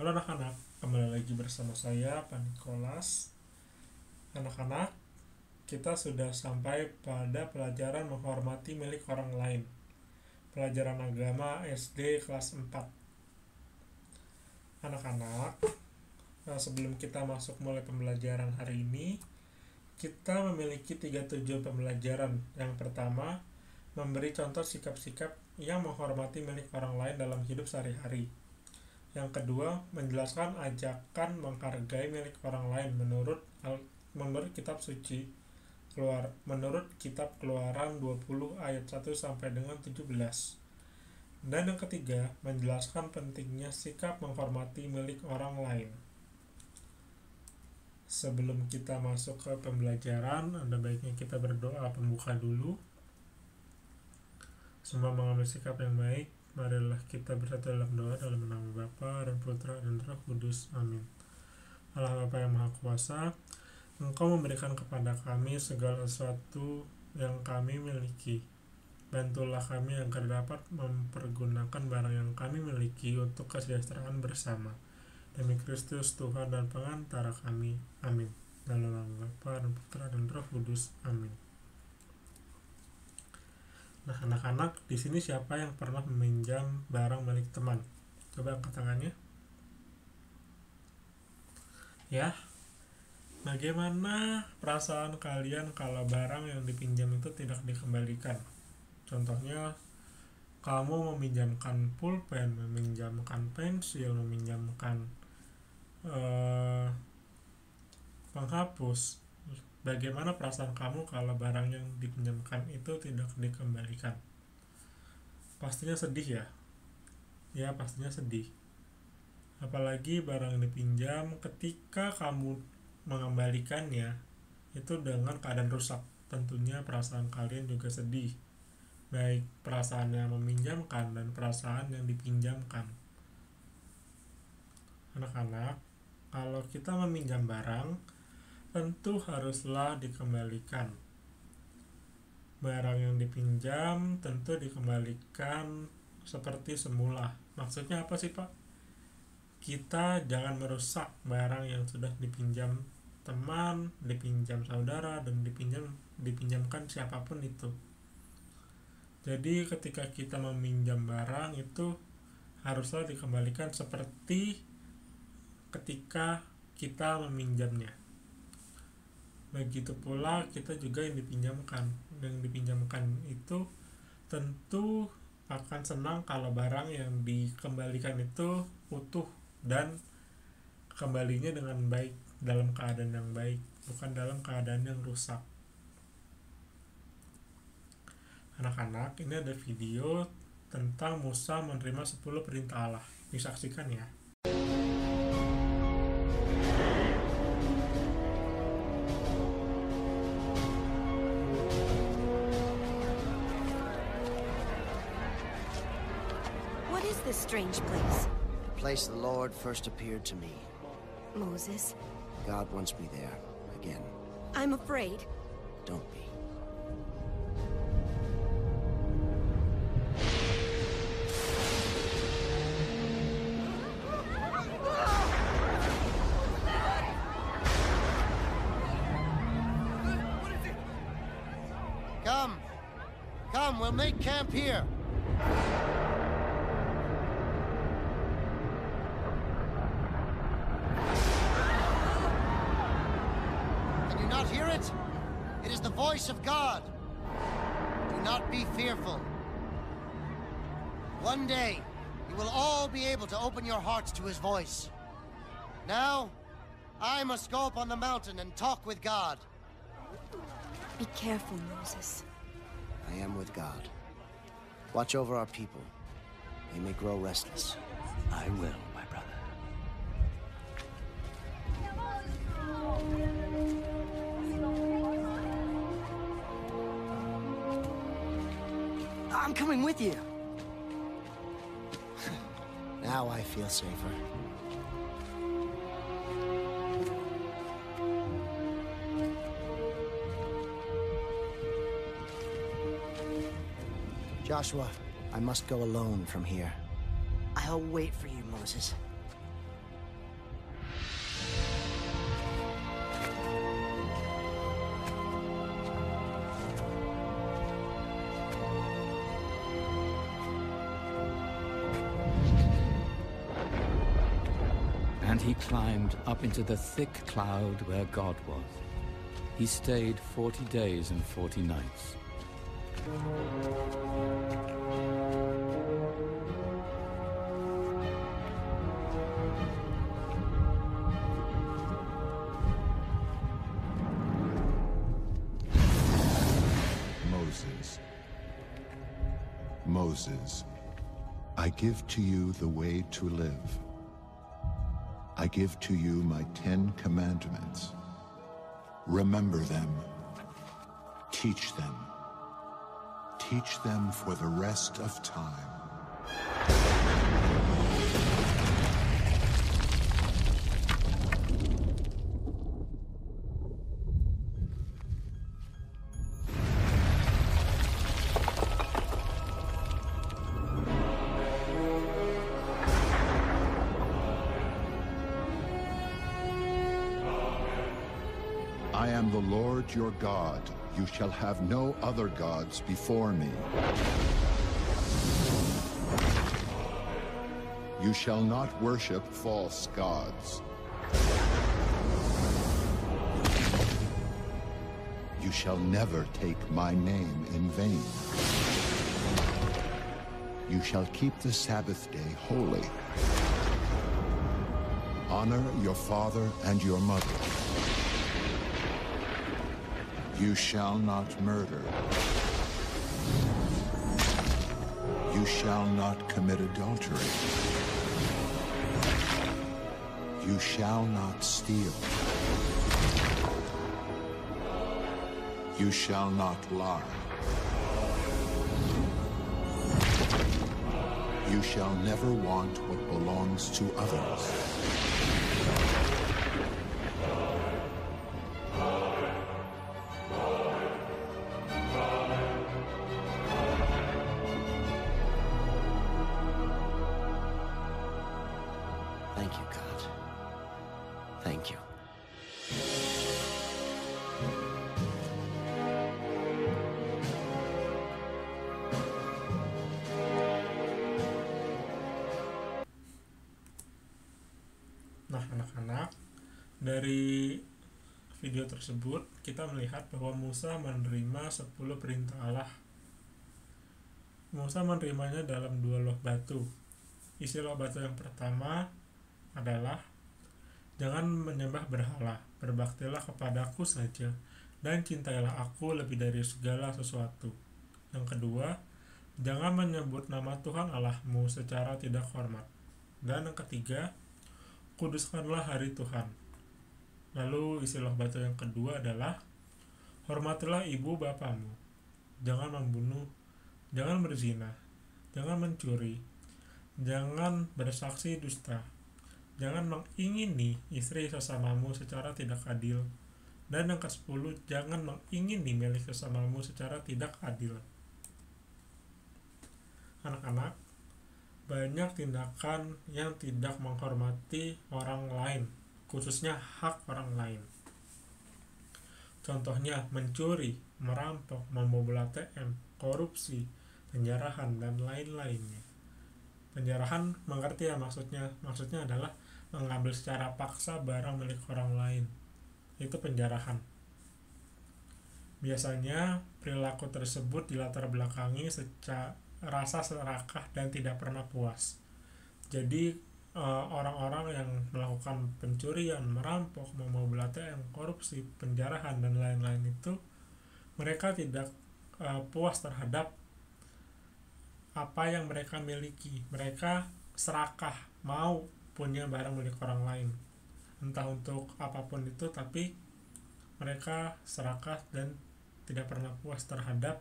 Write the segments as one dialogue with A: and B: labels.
A: Halo anak-anak, kembali lagi bersama saya, Pak Nikolas. Anak-anak, kita sudah sampai pada pelajaran menghormati milik orang lain. Pelajaran agama SD kelas 4. Anak-anak, sebelum kita masuk mulai pembelajaran hari ini, kita memiliki 3 tujuan pembelajaran. Yang pertama, memberi contoh sikap-sikap yang menghormati milik orang lain dalam hidup sehari-hari. Yang kedua, menjelaskan ajakan menghargai milik orang lain menurut kitab suci. Menurut kitab Keluaran 20 ayat 1 sampai dengan 17. Dan yang ketiga, menjelaskan pentingnya sikap menghormati milik orang lain. Sebelum kita masuk ke pembelajaran, ada baiknya kita berdoa pembuka dulu. Semua mengambil sikap yang baik. Marilah kita bersatu dalam doa dalam nama Bapa dan Putra dan Roh Kudus. Amin. Allah Bapa yang Maha Kuasa, Engkau memberikan kepada kami segala sesuatu yang kami miliki. Bantulah kami agar dapat mempergunakan barang yang kami miliki untuk kesejahteraan bersama. Demi Kristus Tuhan dan pengantara kami. Amin. Dalam nama Bapa dan Putra dan Roh Kudus. Amin. Nah, anak-anak, di sini siapa yang pernah meminjam barang milik teman? Coba angkat tangannya. Ya, bagaimana perasaan kalian kalau barang yang dipinjam itu tidak dikembalikan? Contohnya, kamu meminjamkan pulpen, meminjamkan pensil, meminjamkan penghapus. Bagaimana perasaan kamu kalau barang yang dipinjamkan itu tidak dikembalikan? Pastinya sedih ya? Ya, pastinya sedih. Apalagi barang yang dipinjam ketika kamu mengembalikannya itu dengan keadaan rusak. Tentunya perasaan kalian juga sedih. Baik perasaan yang meminjamkan dan perasaan yang dipinjamkan. Anak-anak, kalau kita meminjam barang, tentu haruslah dikembalikan. Barang yang dipinjam tentu dikembalikan seperti semula. Maksudnya apa sih, Pak? Kita jangan merusak barang yang sudah dipinjam teman, dipinjam saudara, dan dipinjamkan siapapun itu. Jadi ketika kita meminjam barang itu haruslah dikembalikan seperti ketika kita meminjamnya. Begitu pula kita juga yang dipinjamkan. Yang dipinjamkan itu tentu akan senang kalau barang yang dikembalikan itu utuh dan kembalinya dengan baik, dalam keadaan yang baik, bukan dalam keadaan yang rusak. Anak-anak, ini ada video tentang Musa menerima 10 perintah Allah. Disaksikan ya.
B: What is this strange place?
C: The place the Lord first appeared to me.
B: Moses,
C: God wants me there, again.
B: I'm afraid.
C: Don't be. Come, we'll make camp here. Can you not hear it? It is the voice of God. Do not be fearful. One day, you will all be able to open your hearts to his voice. Now, I must go up on the mountain and talk with God.
B: Be careful, Moses.
C: I am with God. Watch over our people. They may grow restless.
D: I will, my brother.
C: I'm coming with you. Now I feel safer. Joshua, I must go alone from here.
E: I'll wait for you, Moses.
D: And he climbed up into the thick cloud where God was. He stayed 40 days and 40 nights.
E: Moses, I give to you the way to live. I give to you my 10 commandments. Remember them. Teach them. Teach them for the rest of time. I am the Lord your God. You shall have no other gods before me. You shall not worship false gods. You shall never take my name in vain. You shall keep the Sabbath day holy. Honor your father and your mother. You shall not murder. You shall not commit adultery. You shall not steal. You shall not lie. You shall never want what belongs to others.
C: Thank you, God. Thank you.
A: Nah, anak-anak, dari video tersebut kita melihat bahwa Musa menerima 10 perintah Allah. Musa menerimanya dalam 2 loh batu. Isi loh batu yang pertama adalah jangan menyembah berhala, berbaktilah kepadaku saja, dan cintailah aku lebih dari segala sesuatu. Yang kedua, jangan menyebut nama Tuhan Allahmu secara tidak hormat. Dan yang ketiga, kuduskanlah hari Tuhan. Lalu isi loh batu yang kedua adalah hormatilah ibu bapamu, jangan membunuh, jangan berzina, jangan mencuri, jangan bersaksi dusta, jangan mengingini istri sesamamu secara tidak adil, dan yang ke-10, jangan mengingini milik sesamamu secara tidak adil. Anak-anak, banyak tindakan yang tidak menghormati orang lain, khususnya hak orang lain. Contohnya mencuri, merampok, membobol ATM, korupsi, penjarahan, dan lain-lainnya. Penjarahan mengerti ya maksudnya? Maksudnya adalah mengambil secara paksa barang milik orang lain. Itu penjarahan. Biasanya perilaku tersebut dilatar belakangi rasa serakah dan tidak pernah puas. Jadi orang-orang yang melakukan pencurian, merampok, membobol ATM, korupsi, penjarahan, dan lain-lain itu mereka tidak puas terhadap apa yang mereka miliki. Mereka serakah, mau punya barang milik orang lain, entah untuk apapun itu, tapi mereka serakah dan tidak pernah puas terhadap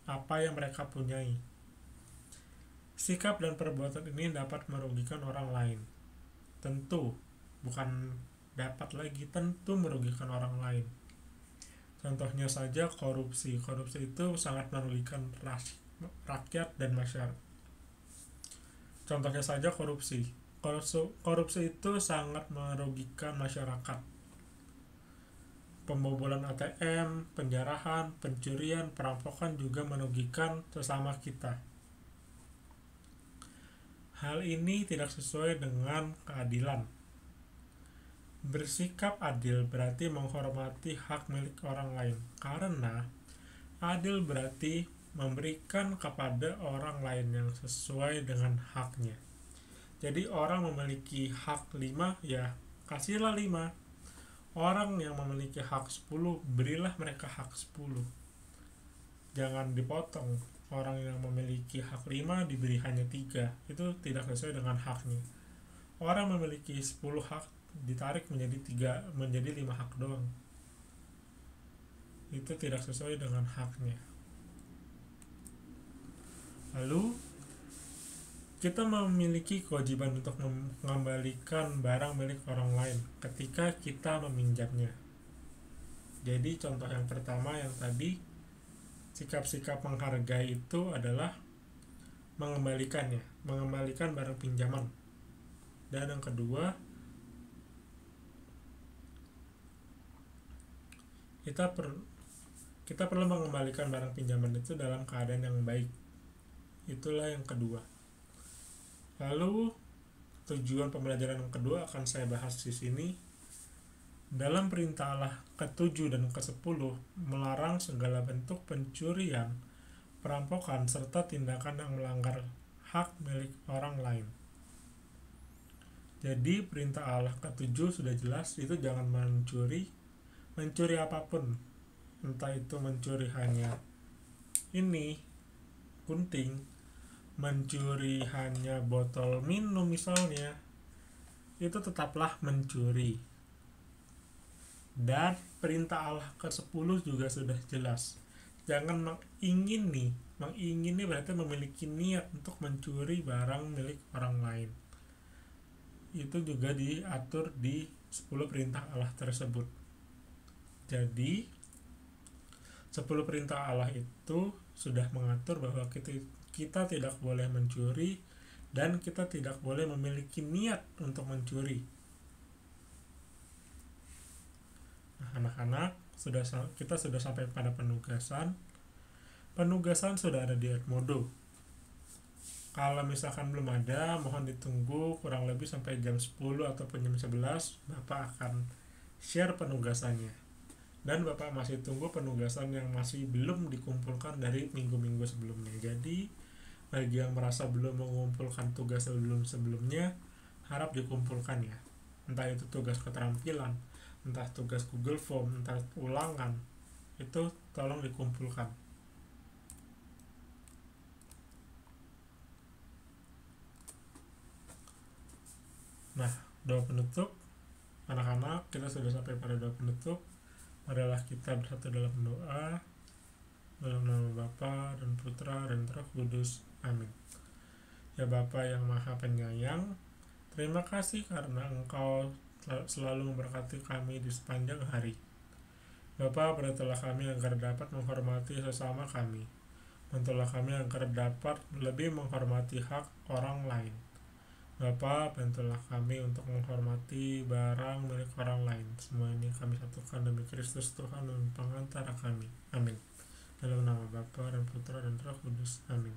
A: apa yang mereka punyai. Sikap dan perbuatan ini dapat merugikan orang lain. Tentu, bukan dapat lagi, tentu merugikan orang lain. Contohnya saja korupsi. Korupsi itu sangat merugikan rakyat dan masyarakat. Contohnya saja korupsi. Korupsi itu sangat merugikan masyarakat. Pembobolan ATM, penjarahan, pencurian, perampokan juga merugikan sesama kita. Hal ini tidak sesuai dengan keadilan. Bersikap adil berarti menghormati hak milik orang lain, karena adil berarti memberikan kepada orang lain yang sesuai dengan haknya. Jadi orang memiliki hak 5, ya kasihlah 5. Orang yang memiliki hak 10, berilah mereka hak 10. Jangan dipotong. Orang yang memiliki hak 5 diberi hanya 3, itu tidak sesuai dengan haknya. Orang memiliki 10 hak ditarik menjadi 5 hak doang, itu tidak sesuai dengan haknya. Lalu kita memiliki kewajiban untuk mengembalikan barang milik orang lain ketika kita meminjamnya. Jadi contoh yang pertama yang tadi, sikap-sikap menghargai itu adalah mengembalikan barang pinjaman. Dan yang kedua, kita perlu mengembalikan barang pinjaman itu dalam keadaan yang baik. Itulah yang kedua. Lalu tujuan pembelajaran yang kedua akan saya bahas di sini. Dalam perintah Allah ke-7 dan ke-10 melarang segala bentuk pencurian, perampokan, serta tindakan yang melanggar hak milik orang lain. Jadi perintah Allah ke-7 sudah jelas, itu jangan mencuri apapun, entah itu mencuri hanya gunting, mencuri hanya botol minum misalnya, itu tetaplah mencuri. Dan perintah Allah ke-10 juga sudah jelas, jangan mengingini berarti memiliki niat untuk mencuri barang milik orang lain. Itu juga diatur di 10 perintah Allah tersebut. Jadi 10 perintah Allah itu sudah mengatur bahwa kita tidak boleh mencuri dan kita tidak boleh memiliki niat untuk mencuri. Nah, anak-anak, kita sudah sampai pada penugasan. Penugasan sudah ada di Edmodo. Kalau misalkan belum ada, mohon ditunggu kurang lebih sampai jam 10 ataupun jam 11, Bapak akan share penugasannya. Dan Bapak masih tunggu penugasan yang masih belum dikumpulkan dari minggu-minggu sebelumnya. Jadi bagi yang merasa belum mengumpulkan tugas sebelumnya, harap dikumpulkan ya. Entah itu tugas keterampilan, entah tugas Google Form, entah ulangan, itu tolong dikumpulkan. Nah, doa penutup, anak-anak, kita sudah sampai pada doa penutup. Marilah kita bersatu dalam doa. Dalam nama Bapa dan Putra dan Roh Kudus. Amin. Ya Bapa yang Maha Penyayang, terima kasih karena Engkau selalu memberkati kami di sepanjang hari. Bapa, bantulah kami agar dapat menghormati sesama kami. Bantulah kami agar dapat lebih menghormati hak orang lain. Bapa, bantulah kami untuk menghormati barang milik orang lain. Semua ini kami satukan demi Kristus Tuhan dan pengantara kami. Amin. Dalam nama Bapa dan Putra dan Roh Kudus. Amin.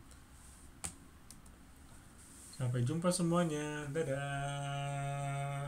A: Sampai jumpa semuanya. Dadah.